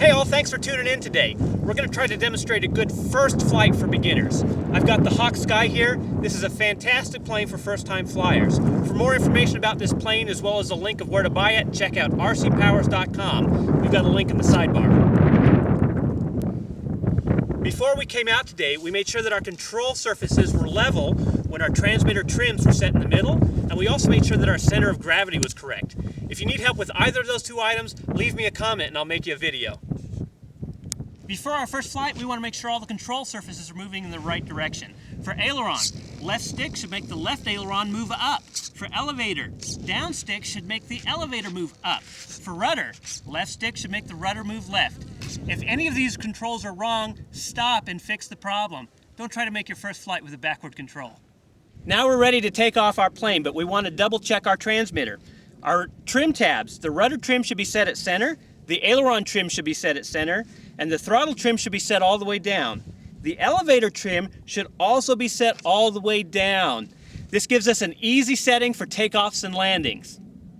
Hey all, thanks for tuning in today. We're going to try to demonstrate a good first flight for beginners. I've got the Hawk Sky here. This is a fantastic plane for first-time flyers. For more information about this plane, as well as a link of where to buy it, check out rcpowers.com. We've got a link in the sidebar. Before we came out today, we made sure that our control surfaces were level when our transmitter trims were set in the middle, and we also made sure that our center of gravity was correct. If you need help with either of those two items, leave me a comment and I'll make you a video. Before our first flight, we want to make sure all the control surfaces are moving in the right direction. For aileron, left stick should make the left aileron move up. For elevator, down stick should make the elevator move up. For rudder, left stick should make the rudder move left. If any of these controls are wrong, stop and fix the problem. Don't try to make your first flight with a backward control. Now we're ready to take off our plane, but we want to double check our transmitter. Our trim tabs, the rudder trim should be set at center, the aileron trim should be set at center, and the throttle trim should be set all the way down. The elevator trim should also be set all the way down. This gives us an easy setting for takeoffs and landings.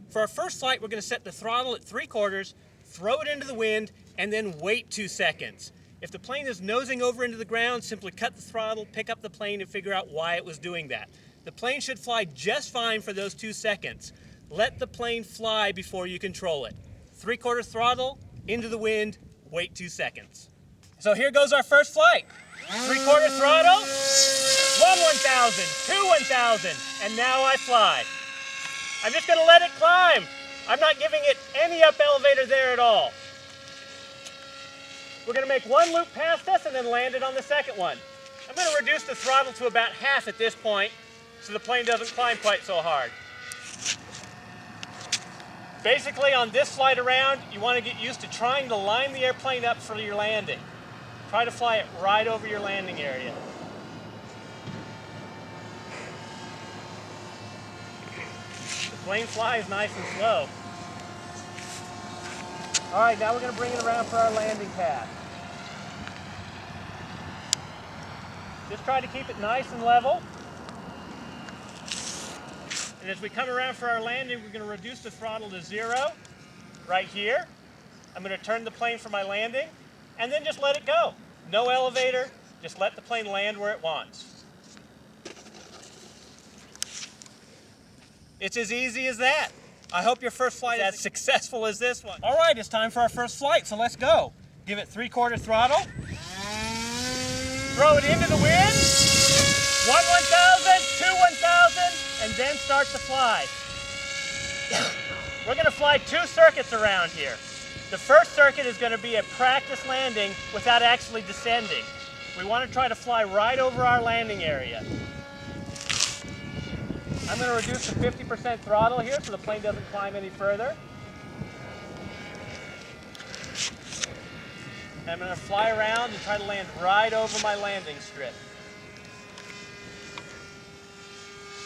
For our first flight, we're going to set the throttle at 3/4, throw it into the wind, and then wait 2 seconds. If the plane is nosing over into the ground, simply cut the throttle, pick up the plane, and figure out why it was doing that. The plane should fly just fine for those 2 seconds. Let the plane fly before you control it. 3/4 throttle, into the wind, wait 2 seconds. So here goes our first flight. 3/4 throttle, 1,000, 2,000, and now I fly. I'm just gonna let it climb. I'm not giving it any up elevator there at all. We're gonna make one loop past us and then land it on the second one. I'm gonna reduce the throttle to about half at this point so the plane doesn't climb quite so hard. Basically, on this flight around, you want to get used to trying to line the airplane up for your landing. Try to fly it right over your landing area. The plane flies nice and slow. All right, now we're going to bring it around for our landing path. Just try to keep it nice and level. And as we come around for our landing, we're going to reduce the throttle to 0 right here. I'm going to turn the plane for my landing and then just let it go. No elevator, just let the plane land where it wants. It's as easy as that. I hope your first flight is as successful as this one. All right, it's time for our first flight, so let's go. Give it 3/4 throttle. Throw it into the wind. 1,000, 2,000, and then start to fly. We're going to fly 2 circuits around here. The first circuit is going to be a practice landing without actually descending. We want to try to fly right over our landing area. I'm going to reduce to 50% throttle here so the plane doesn't climb any further. I'm going to fly around and try to land right over my landing strip.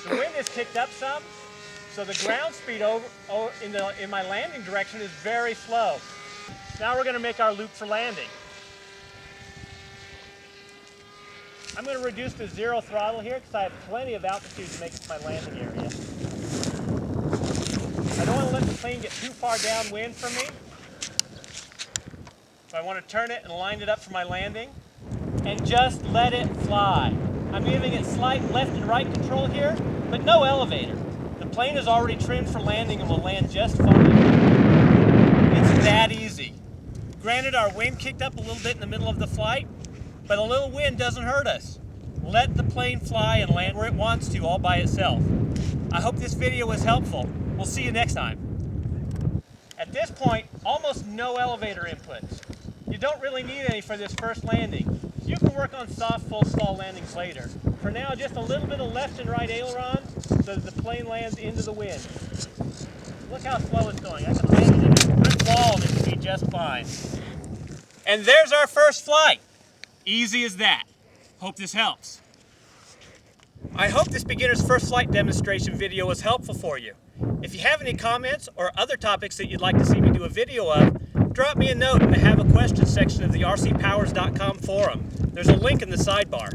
The wind is kicked up some, so the ground speed in my landing direction is very slow. Now we're going to make our loop for landing. I'm going to reduce to 0 throttle here because I have plenty of altitude to make it to my landing area. I don't want to let the plane get too far downwind from me. So I want to turn it and line it up for my landing and just let it fly. I'm giving it slight left and right control here, but no elevator. The plane is already trimmed for landing and will land just fine. It's that easy. Granted, our wind kicked up a little bit in the middle of the flight, but a little wind doesn't hurt us. Let the plane fly and land where it wants to all by itself. I hope this video was helpful. We'll see you next time. At this point, almost no elevator inputs. You don't really need any for this first landing. You can work on soft full stall landings later. For now, just a little bit of left and right aileron so that the plane lands into the wind. Look how slow it's going. I can land it into a brick wall and it should be just fine. And there's our first flight. Easy as that. Hope this helps. I hope this beginner's first flight demonstration video was helpful for you. If you have any comments or other topics that you'd like to see me do a video of, drop me a note in the Have a Question section of the rcpowers.com forum. There's a link in the sidebar.